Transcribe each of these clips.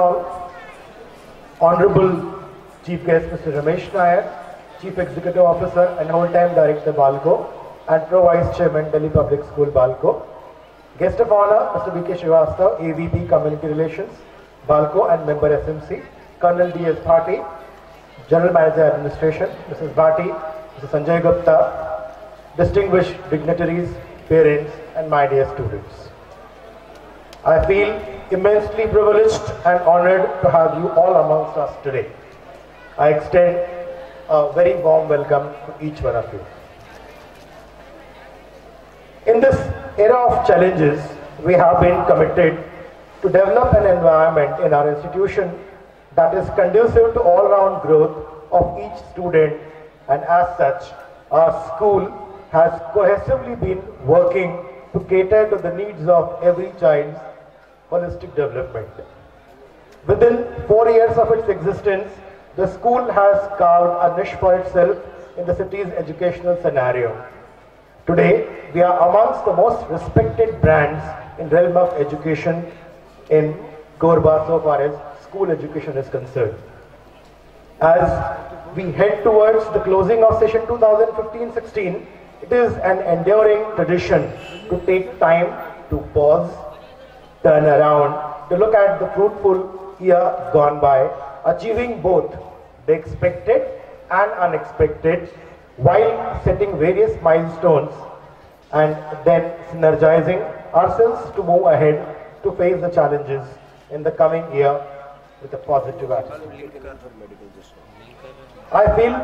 Honorable Chief Guest Mr. Ramesh Nair, Chief Executive Officer and Whole-Time Director BALCO and Pro Vice Chairman Delhi Public School BALCO. Guest of Honor Mr. B.K. Srivastava, AVP Community Relations, BALCO and Member SMC, Colonel D.S. Bhati, General Manager Administration, Mrs. Bhati, Mr. Sanjay Gupta, distinguished dignitaries, parents and my dear students. I feel immensely privileged and honored to have you all amongst us today. I extend a very warm welcome to each one of you. In this era of challenges, we have been committed to develop an environment in our institution that is conducive to all-round growth of each student, and as such, our school has cohesively been working to cater to the needs of every child's holistic development. Within 4 years of its existence, the school has carved a niche for itself in the city's educational scenario. Today, we are amongst the most respected brands in realm of education in Korba so far as school education is concerned. As we head towards the closing of session 2015-16, it is an enduring tradition to take time to pause, turn around, to look at the fruitful year gone by, achieving both the expected and unexpected while setting various milestones and then synergizing ourselves to move ahead to face the challenges in the coming year with a positive attitude. I feel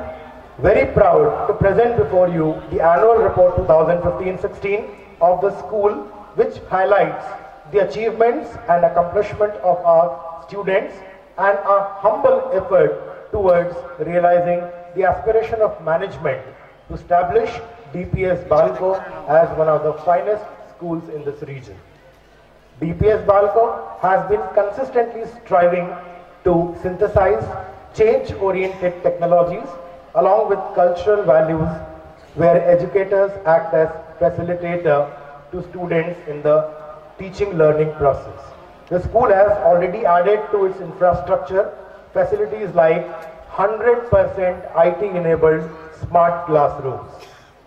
very proud to present before you the annual report 2015-16 of the school, which highlights the achievements and accomplishment of our students and a humble effort towards realizing the aspiration of management to establish DPS-Balco as one of the finest schools in this region. DPS-Balco has been consistently striving to synthesize change-oriented technologies along with cultural values, where educators act as facilitator to students in the teaching learning process. The school has already added to its infrastructure facilities like 100% IT enabled smart classrooms,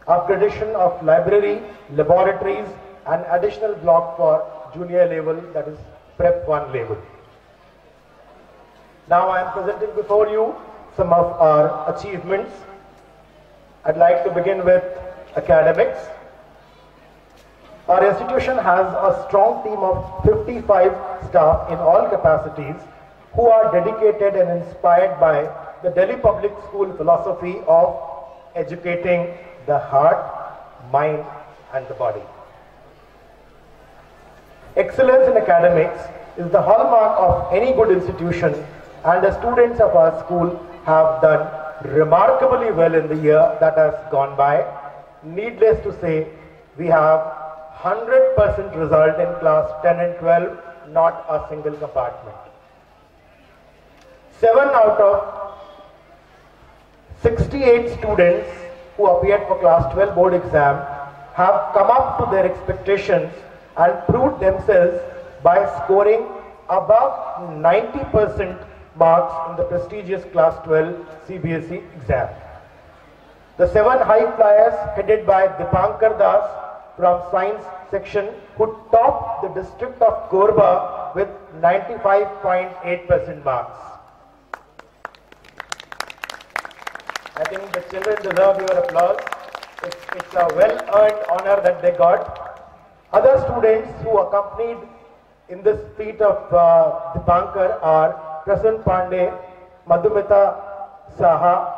upgradation of library, laboratories and additional block for junior level, that is Prep 1 level. Now I am presenting before you some of our achievements. I'd like to begin with academics. Our institution has a strong team of 55 staff in all capacities who are dedicated and inspired by the Delhi Public School philosophy of educating the heart, mind and the body. Excellence in academics is the hallmark of any good institution, and the students of our school have done remarkably well in the year that has gone by. Needless to say, we have 100% result in class 10 and 12, not a single compartment. 7 out of 68 students who appeared for class 12 board exam have come up to their expectations and proved themselves by scoring above 90% marks in the prestigious class 12 CBSE exam. The 7 high flyers headed by Dipankar Das from science section who topped the district of Korba with 95.8% marks. I think the children deserve your applause. It's a well-earned honor that they got. Other students who accompanied in this feat of Dipankar are Prasann Pandey, Madhumita Saha,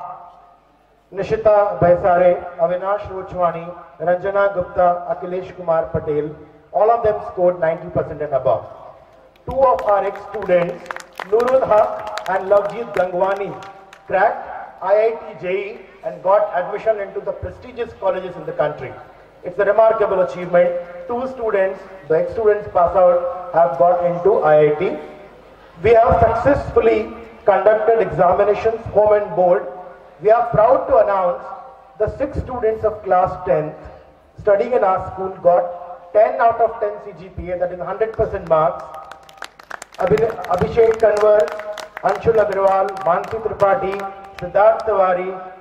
Nishita Baisare, Avinash Rochwani, Ranjana Gupta, Akhilesh Kumar Patel. All of them scored 90% and above. 2 of our ex-students, Nurul Haq and Lavjeet Gangwani, cracked IIT JEE and got admission into the prestigious colleges in the country. It's a remarkable achievement. 2 students, the ex-students pass out, have got into IIT. We have successfully conducted examinations home and board. We are proud to announce the 6 students of class 10th studying in our school got 10 out of 10 CGPA, that is 100% marks. Abhishek Kanwar, Anshul Agrawal, Mansi Tripathi, Siddharth Tiwari,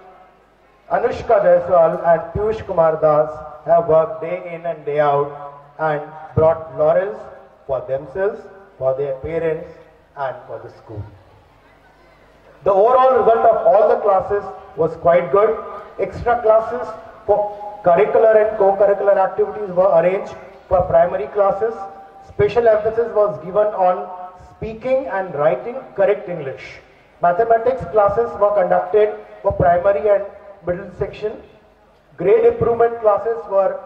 Anushka Jaiswal and Piyush Kumar Das have worked day in and day out and brought laurels for themselves, for their parents and for the school. The overall result of all the classes was quite good. Extra classes for curricular and co-curricular activities were arranged for primary classes. Special emphasis was given on speaking and writing correct English. Mathematics classes were conducted for primary and middle section. Grade improvement classes were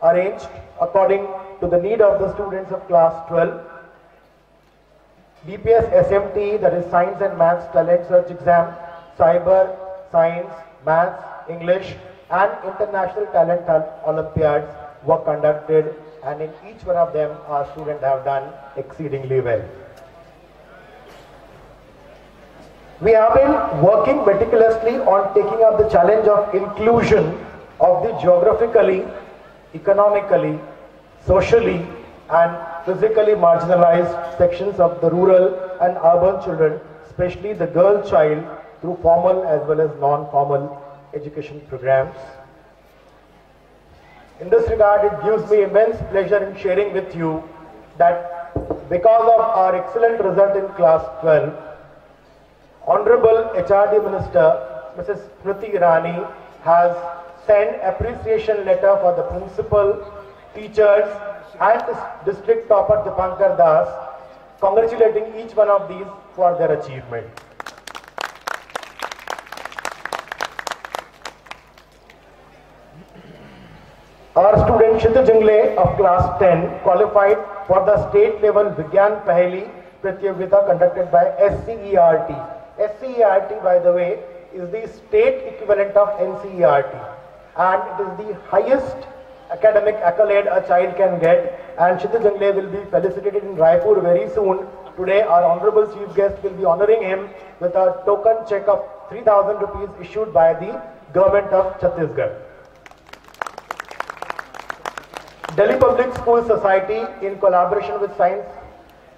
arranged according to the need of the students of class 12. DPS SMT, that is Science and Maths Talent Search Exam, Cyber, Science, Maths, English and International Talent Olympiads were conducted, and in each one of them our students have done exceedingly well. We have been working meticulously on taking up the challenge of inclusion of the geographically, economically, socially and physically marginalized sections of the rural and urban children, especially the girl child, through formal as well as non-formal education programs. In this regard, it gives me immense pleasure in sharing with you that because of our excellent result in class 12, Honorable HRD Minister Mrs. Smriti Irani has sent appreciation letter for the principal, teachers and the district topper Dipankar Das, congratulating each one of these for their achievement. Our student Shita Jingle of class 10 qualified for the state level Vigyan Paheli Pratyogita conducted by SCERT. SCERT, by the way, is the state equivalent of NCERT, and it is the highest academic accolade a child can get, and Shita Jingle will be felicitated in Raipur very soon. Today our Honorable Chief Guest will be honoring him with a token check of 3,000 rupees issued by the government of Chhattisgarh. Delhi Public School Society, in collaboration with Science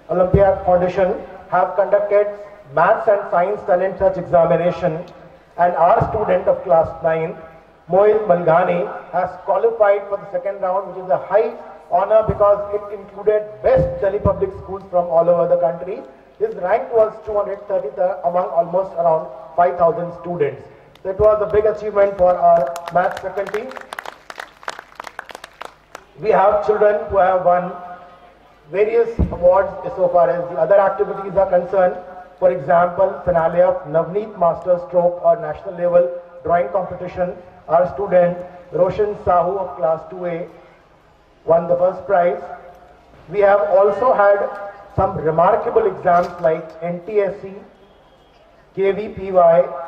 Olympiad Foundation, have conducted Maths and Science Talent Search Examination, and our student of class 9, Mohit Malghani, has qualified for the second round, which is a high honor because it included best Delhi public schools from all over the country. His rank was 233rd among almost around 5,000 students. So it was a big achievement for our maths faculty. We have children who have won various awards so far as the other activities are concerned. For example, finale of Navneet Master Stroke or national level drawing competition. Our student Roshan Sahu of class 2A won the first prize. We have also had some remarkable exams like NTSC, KVPY,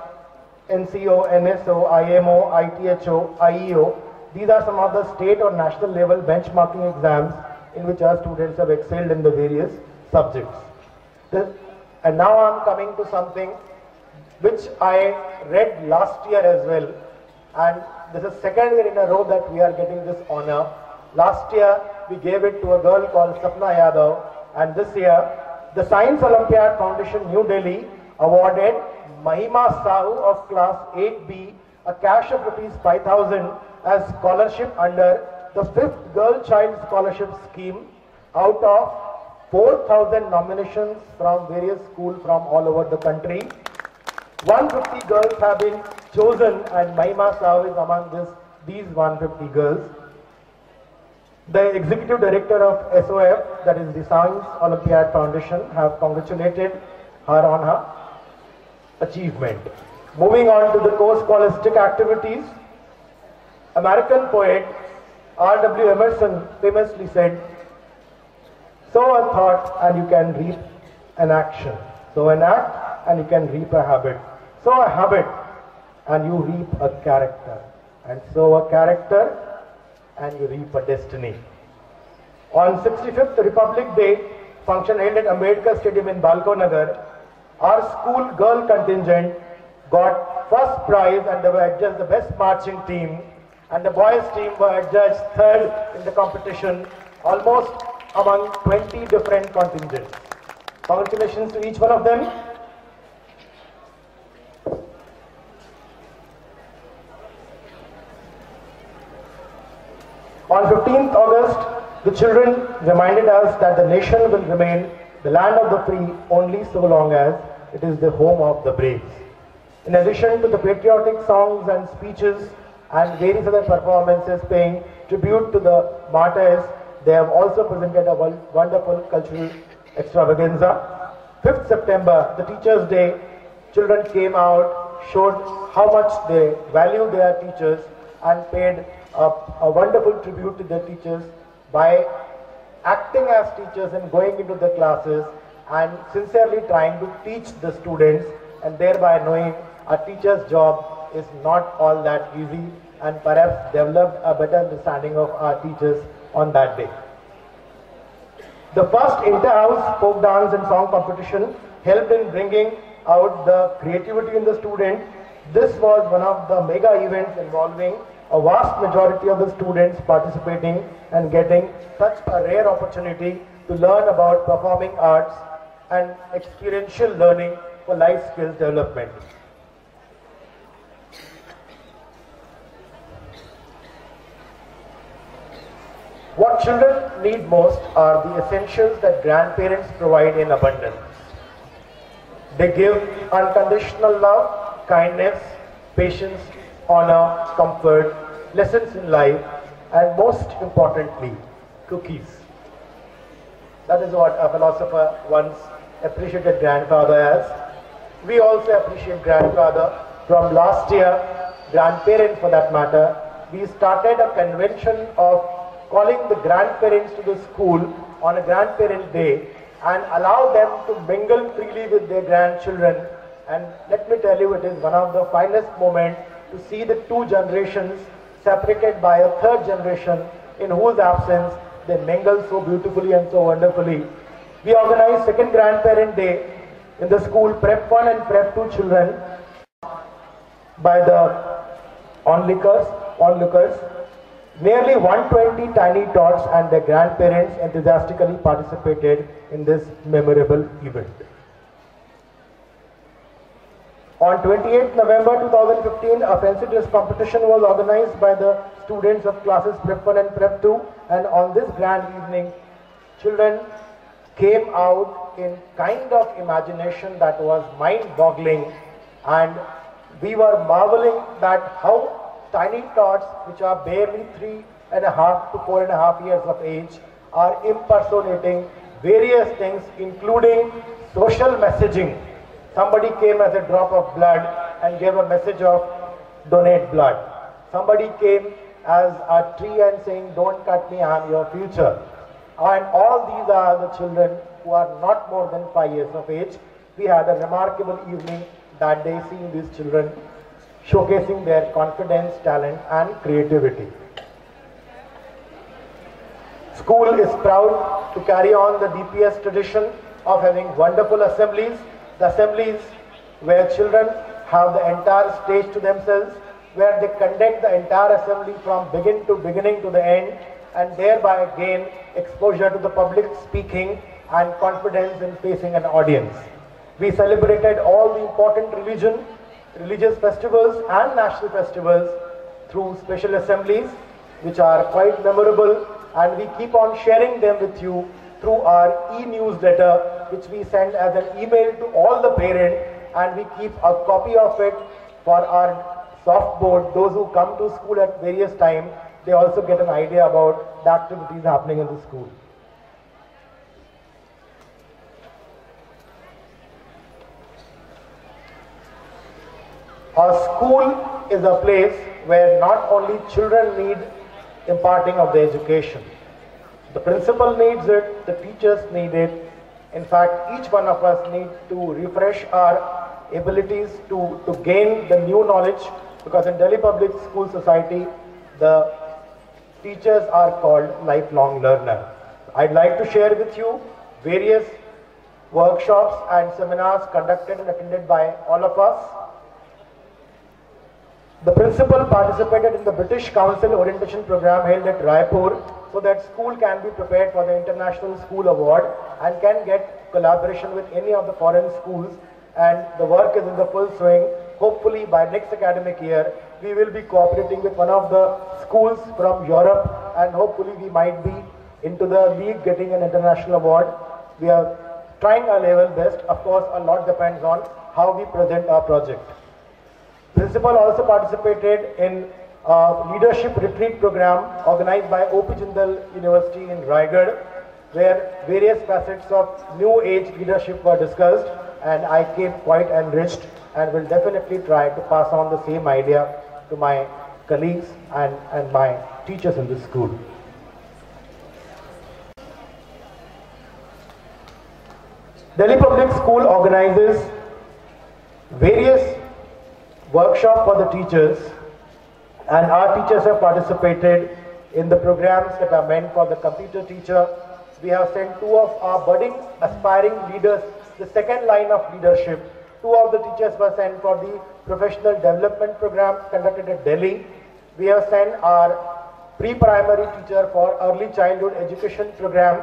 NCO, NSO, IMO, ITHO, IEO. These are some of the state or national level benchmarking exams in which our students have excelled in the various subjects. And now I am coming to something which I read last year as well, and this is second year in a row that we are getting this honor. Last year we gave it to a girl called Sapna Yadav, and this year the Science Olympiad Foundation New Delhi awarded Mahima Sahu of class 8B a cash of ₹5,000 as scholarship under the 5th Girl Child Scholarship Scheme out of 4,000 nominations from various schools from all over the country. 150 girls have been chosen, and Mahima Sahu is among these 150 girls. The Executive Director of SOF, that is the Science Olympiad Foundation, have congratulated her on her achievement. Moving on to the co-scholastic activities, American poet R.W. Emerson famously said, "Sow a thought and you can reap an action. Sow an act and you can reap a habit. Sow a habit and you reap a character. And sow a character and you reap a destiny." On 65th Republic Day function held at Ambedkar Stadium in Balco-Nagar, our school girl contingent got first prize and they were adjudged the best marching team, and the boys team were adjudged third in the competition, almost among 20 different contingents. Congratulations to each one of them. On 15th August, the children reminded us that the nation will remain the land of the free only so long as it is the home of the brave. In addition to the patriotic songs and speeches and various other performances paying tribute to the martyrs, they have also presented a wonderful cultural extravaganza. 5th September, the Teachers' Day, children came out, showed how much they value their teachers and paid a wonderful tribute to their teachers by acting as teachers and going into the classes and sincerely trying to teach the students, and thereby knowing a teacher's job is not all that easy, and perhaps developed a better understanding of our teachers on that day. The first inter-house folk dance and song competition helped in bringing out the creativity in the student. This was one of the mega events involving a vast majority of the students participating and getting such a rare opportunity to learn about performing arts and experiential learning for life skills development. What children need most are the essentials that grandparents provide in abundance. They give unconditional love, kindness, patience, honor, comfort, lessons in life, and most importantly, cookies. That is what a philosopher once appreciated grandfather as. We also appreciate grandfather. From last year, grandparents for that matter, we started a convention of calling the grandparents to the school on a grandparent day and allow them to mingle freely with their grandchildren. And let me tell you, it is one of the finest moments to see the two generations separated by a third generation in whose absence they mingle so beautifully and so wonderfully. We organized second grandparent day in the school Prep 1 and Prep 2 children by the onlookers. Nearly 120 tiny tots and their grandparents enthusiastically participated in this memorable event. On 28th November 2015, a fancy dress competition was organized by the students of classes Prep 1 and Prep 2, and on this grand evening, children came out in kind of imagination that was mind-boggling, and we were marveling that how tiny tots, which are barely 3.5 to 4.5 years of age, are impersonating various things, including social messaging. Somebody came as a drop of blood and gave a message of donate blood. Somebody came as a tree and saying, don't cut me, I am your future. And all these are the children who are not more than 5 years of age. We had a remarkable evening that day seeing these children showcasing their confidence, talent and creativity. School is proud to carry on the DPS tradition of having wonderful assemblies. The assemblies where children have the entire stage to themselves, where they conduct the entire assembly from beginning to the end, and thereby gain exposure to the public speaking and confidence in facing an audience. We celebrated all the important religious festivals and national festivals through special assemblies, which are quite memorable, and we keep on sharing them with you through our e-newsletter, which we send as an email to all the parents, and we keep a copy of it for our soft board. Those who come to school at various times, they also get an idea about the activities happening in the school. Our school is a place where not only children need imparting of the education. The principal needs it, the teachers need it. In fact, each one of us needs to refresh our abilities to gain the new knowledge, because in Delhi Public School Society, the teachers are called lifelong learners. I'd like to share with you various workshops and seminars conducted and attended by all of us. The principal participated in the British Council orientation program held at Raipur so that school can be prepared for the International School Award and can get collaboration with any of the foreign schools, and the work is in the full swing. Hopefully by next academic year we will be cooperating with one of the schools from Europe, and hopefully we might be into the league getting an international award. We are trying our level best. Of course, a lot depends on how we present our project. Principal also participated in a leadership retreat program organized by O.P. Jindal University in Raigad, where various facets of new age leadership were discussed, and I came quite enriched and will definitely try to pass on the same idea to my colleagues and my teachers in this school. Delhi Public School organizes various workshops for the teachers, and our teachers have participated in the programs that are meant for the computer teacher. We have sent 2 of our budding aspiring leaders, the second line of leadership. 2 of the teachers were sent for the professional development program conducted at Delhi. We have sent our pre-primary teacher for early childhood education program,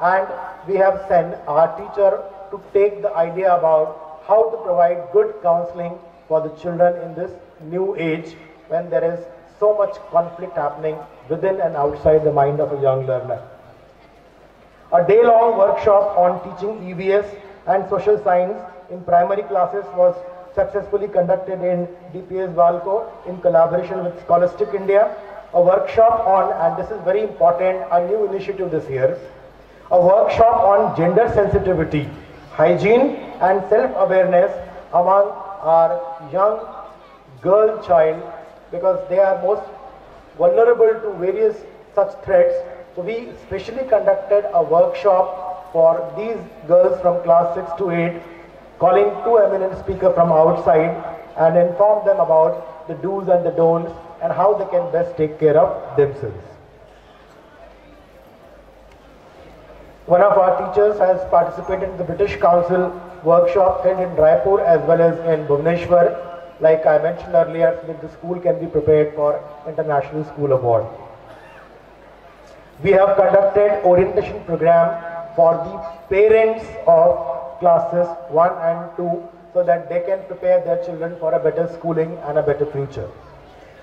and we have sent our teacher to take the idea about how to provide good counseling for the children in this new age when there is so much conflict happening within and outside the mind of a young learner. A day-long workshop on teaching EVS and social science in primary classes was successfully conducted in DPS-Balco in collaboration with Scholastic India. A workshop on, and this is very important, a new initiative this year, a workshop on gender sensitivity, hygiene and self-awareness among our young girl child, because they are most vulnerable to various such threats. So we specially conducted a workshop for these girls from class 6 to 8, calling 2 eminent speakers from outside and inform them about the do's and the don'ts and how they can best take care of themselves. One of our teachers has participated in the British Council workshop held in Raipur as well as in Bhubaneswar, like I mentioned earlier, so that the school can be prepared for International School Award. We have conducted orientation program for the parents of classes 1 and 2 so that they can prepare their children for a better schooling and a better future.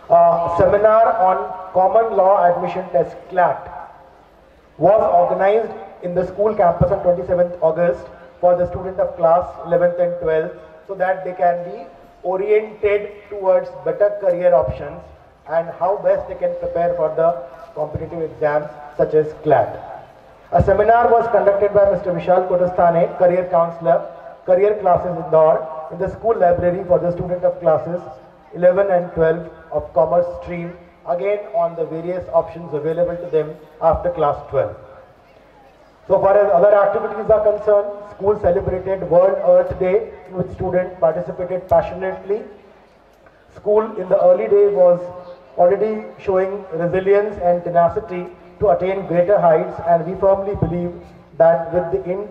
A seminar on common law admission test CLAT was organized in the school campus on 27th August for the student of class 11th and 12th so that they can be oriented towards better career options and how best they can prepare for the competitive exams such as CLAT. A seminar was conducted by Mr. Vishal Kotastane, career counselor, career classes Indore, in the school library for the student of classes 11 and 12 of commerce stream, again on the various options available to them after class 12. So far as other activities are concerned, school celebrated World Earth Day in which students participated passionately. School in the early days was already showing resilience and tenacity to attain greater heights, and we firmly believe that with the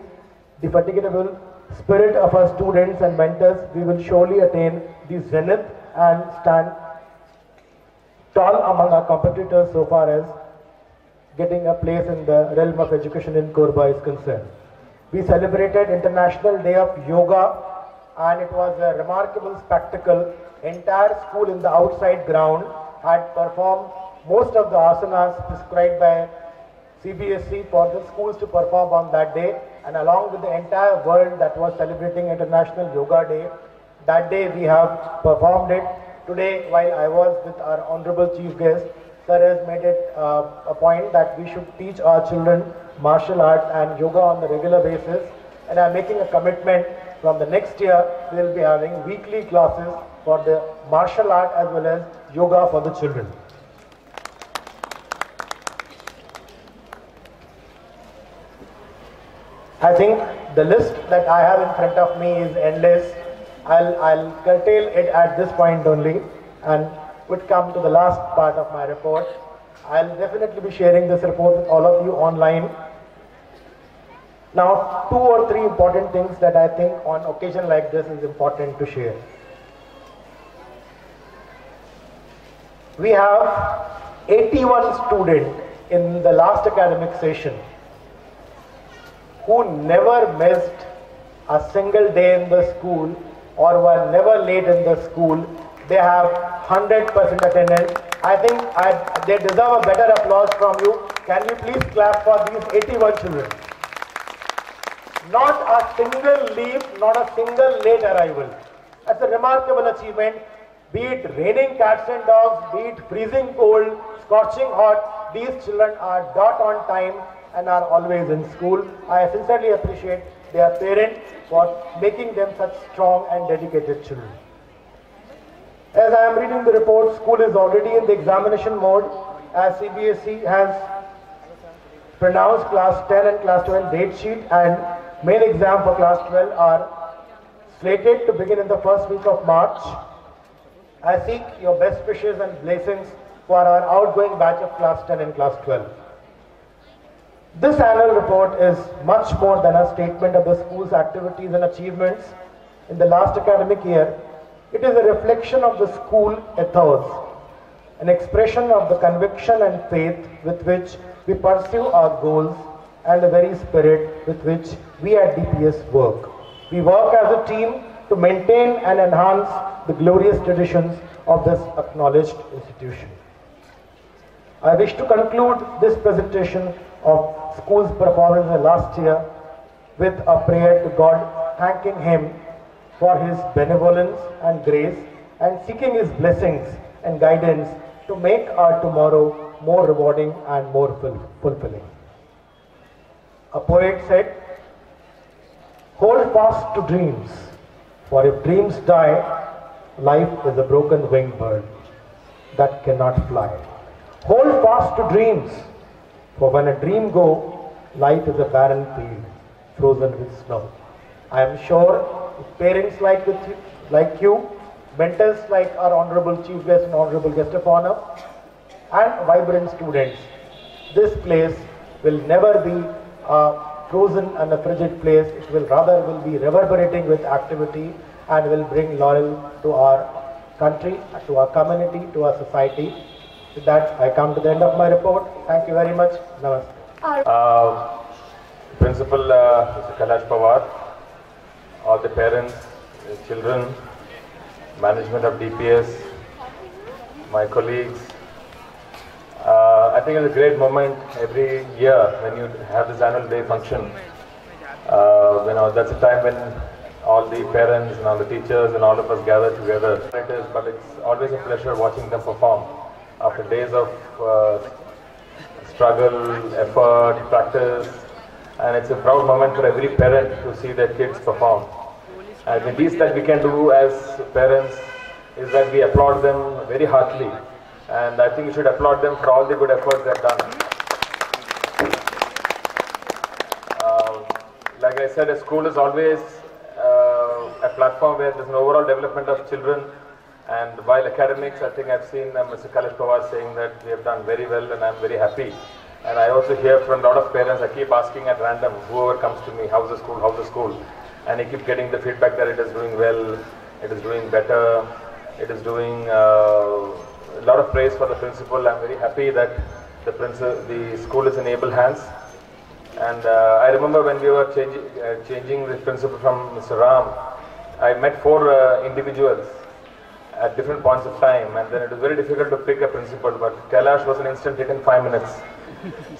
indefatigable spirit of our students and mentors, we will surely attain the zenith and stand tall among our competitors so far as getting a place in the realm of education in Korba is concerned. We celebrated International Day of Yoga, and it was a remarkable spectacle. Entire school in the outside ground had performed most of the asanas prescribed by CBSE for the schools to perform on that day, and along with the entire world that was celebrating International Yoga Day, that day we have performed it. Today, while I was with our Honorable Chief Guest, Sir has made it a point that we should teach our children martial arts and yoga on a regular basis, and I am making a commitment from the next year we will be having weekly classes for the martial art as well as yoga for the children. I think the list that I have in front of me is endless. I'll curtail it at this point only and would come to the last part of my report. I'll definitely be sharing this report with all of you online. Now, 2 or 3 important things that I think on occasion like this is important to share. We have 81 students in the last academic session who never missed a single day in the school or were never late in the school. They have 100% attendance. I think they deserve a better applause from you. Can you please clap for these 81 children? Not a single leave, not a single late arrival. That's a remarkable achievement. Be it raining cats and dogs, be it freezing cold, scorching hot, these children are dot on time and are always in school. I sincerely appreciate their parents for making them such strong and dedicated children. As I am reading the report, school is already in the examination mode as CBSE has pronounced class 10 and class 12 date sheet, and main exam for class 12 are slated to begin in the first week of March. I seek your best wishes and blessings for our outgoing batch of class 10 and class 12. This annual report is much more than a statement of the school's activities and achievements in the last academic year. It is a reflection of the school ethos, an expression of the conviction and faith with which we pursue our goals and the very spirit with which we at DPS work. We work as a team to maintain and enhance the glorious traditions of this acknowledged institution. I wish to conclude this presentation of school's performance in the last year with a prayer to God, thanking Him for His benevolence and grace and seeking His blessings and guidance to make our tomorrow more rewarding and more fulfilling. A poet said, "Hold fast to dreams, for if dreams die, life is a broken winged bird that cannot fly. Hold fast to dreams, for when a dream goes, life is a barren field frozen with snow." I am sure parents like you, mentors like our Honorable Chief Guest and Honorable Guest of Honor, and vibrant students, this place will never be a frozen and a frigid place. It will rather be reverberating with activity and will bring laurel to our country, to our community, to our society. With that, I come to the end of my report. Thank you very much. Namaste. Principal Mr. Kailash Pawar, all the parents, the children, management of DPS, my colleagues. I think it's a great moment every year when you have this annual day function. That's a time when all the parents and all the teachers and all of us gather together. But it's always a pleasure watching them perform. After days of struggle, effort, practice, and it's a proud moment for every parent to see their kids perform. And the least that we can do as parents is that we applaud them very heartily. And I think we should applaud them for all the good efforts they've done. Like I said, a school is always a platform where there's an overall development of children. And while academics, I think I've seen Mr. Kailash Pawar saying that we have done very well, and I'm very happy. And I also hear from a lot of parents, I keep asking at random, whoever comes to me, how's the school, how's the school? And I keep getting the feedback that it is doing well, it is doing better, it is doing a lot of praise for the principal. I'm very happy that the school is in able hands. And I remember when we were changing the principal from Mr. Ram, I met 4 individuals at different points of time, and then it was very difficult to pick a principal, but Kailash was an instant hit in 5 minutes.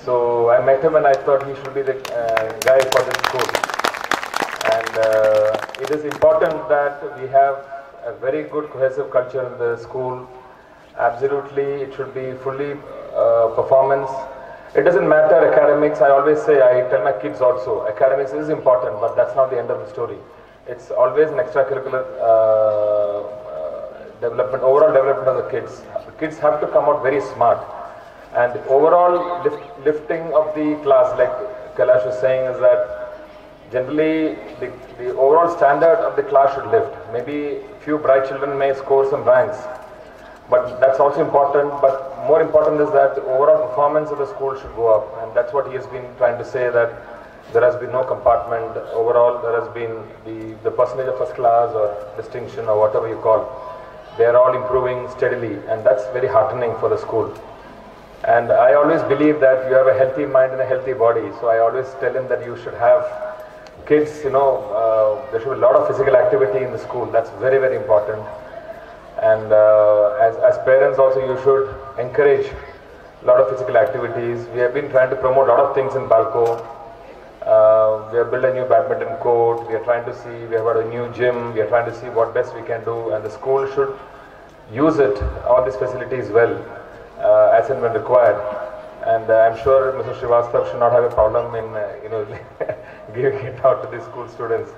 So I met him and I thought he should be the guy for this school. And it is important that we have a very good cohesive culture in the school. Absolutely, it should be fully performance. It doesn't matter academics. I always say, I tell my kids also, academics is important, but that's not the end of the story. It's always an extracurricular development, overall development of the kids. The kids have to come out very smart. And overall lifting of the class, like Kailash was saying, is that generally the overall standard of the class should lift. Maybe few bright children may score some ranks, but that's also important. But more important is that the overall performance of the school should go up. And that's what he has been trying to say, that there has been no compartment. Overall, there has been the percentage of first class or distinction or whatever you call. they are all improving steadily, and that's very heartening for the school. And I always believe that you have a healthy mind and a healthy body, so I always tell him that you should have kids, there should be a lot of physical activity in the school. That's very, very important. And as parents also, you should encourage a lot of physical activities. We have been trying to promote a lot of things in Balco. We have built a new badminton court. We are trying to see, we have got a new gym. We are trying to see what best we can do, and the school should use it, all these facilities well, as and when required. And I'm sure Mr. Srivastava should not have a problem in, giving it out to the school students.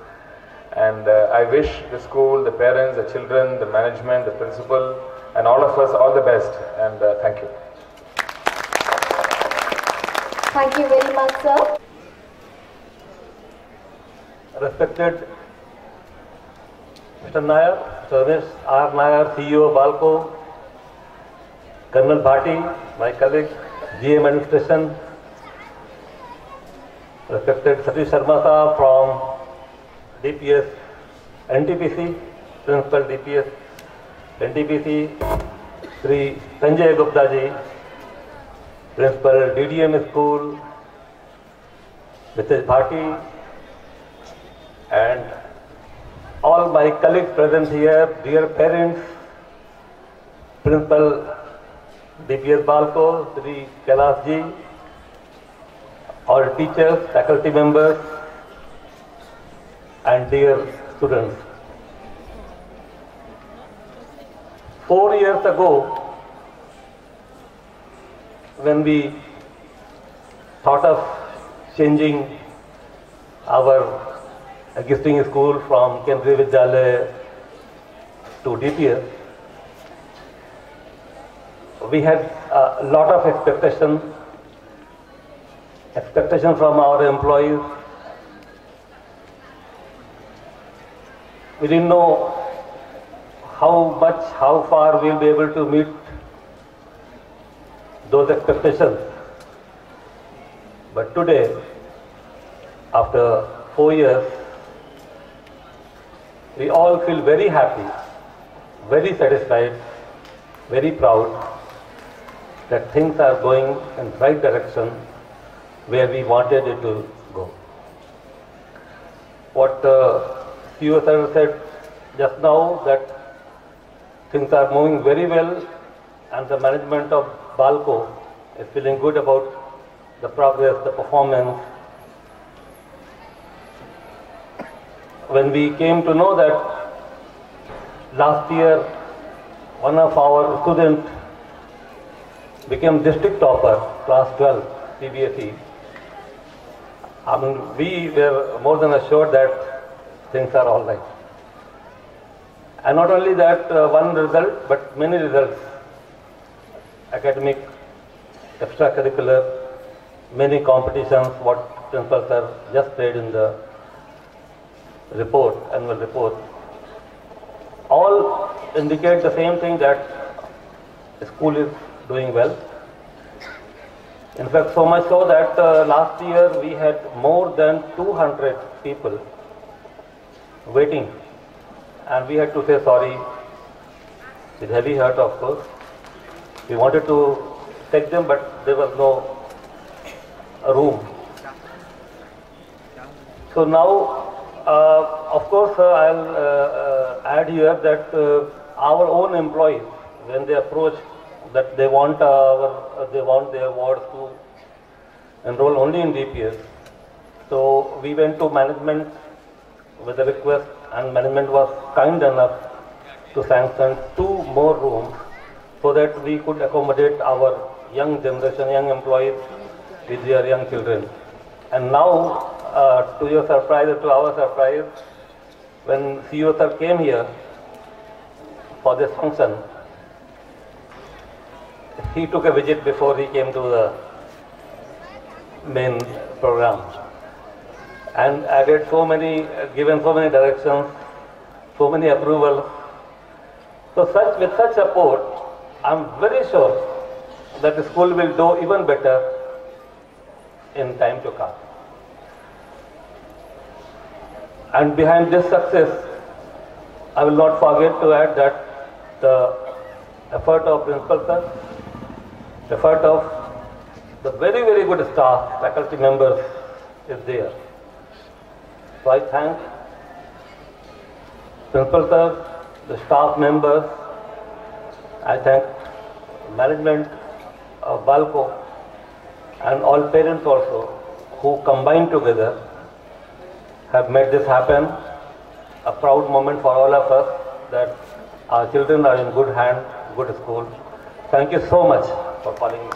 And I wish the school, the parents, the children, the management, the principal, and all of us all the best. And thank you. Thank you very much, sir. Respected Mr. Nair, Mr. R. Nair, CEO of Balco, Colonel Bhatti, my colleague, GM Administration, respected Satish Sharma Sahab from DPS NTPC, Principal DPS NTPC, Sri Sanjay Gupta ji, Principal DDM School, Mrs. Bhatti, and all my colleagues present here, dear parents, Principal DPS-Balco, Sri Kailash ji, all teachers, faculty members, and dear students. 4 years ago, when we thought of changing our existing school from Kendriya Vidyalaya to DPS, we had a lot of expectation from our employees. We didn't know how far we'll be able to meet those expectations. But today, after 4 years, we all feel very happy, very satisfied, very proud that things are going in the right direction where we wanted it to go. What CEO sir said just now, that things are moving very well and the management of Balco is feeling good about the progress, the performance. When we came to know that last year one of our students became district topper, class 12, CBSE, we were more than assured that things are all right. And not only that one result, but many results, academic, extracurricular, many competitions, what Principal Sir just said in the report, annual report, all indicate the same thing, that the school is doing well. In fact, so much so that last year we had more than 200 people waiting, and we had to say sorry with heavy heart, of course. We wanted to take them, but there was no room. So now, of course, I'll add here that our own employees, when they approach that they want their wards to enroll only in DPS, so we went to management with a request, and management was kind enough to sanction 2 more rooms so that we could accommodate our young generation, young employees with their young children. And now, to your surprise or to our surprise, when CEO sir came here for this function, he took a visit before he came to the main program, and added given so many directions, so many approvals. So with such support, I'm very sure that the school will do even better in time to come. And behind this success, I will not forget to add that the effort of principal sir, effort of the very, very good staff, faculty members is there. So I thank principal sir, the staff members, I thank management of Balco and all parents also who combined together have made this happen. A proud moment for all of us that our children are in good hands, good school. Thank you so much for calling me.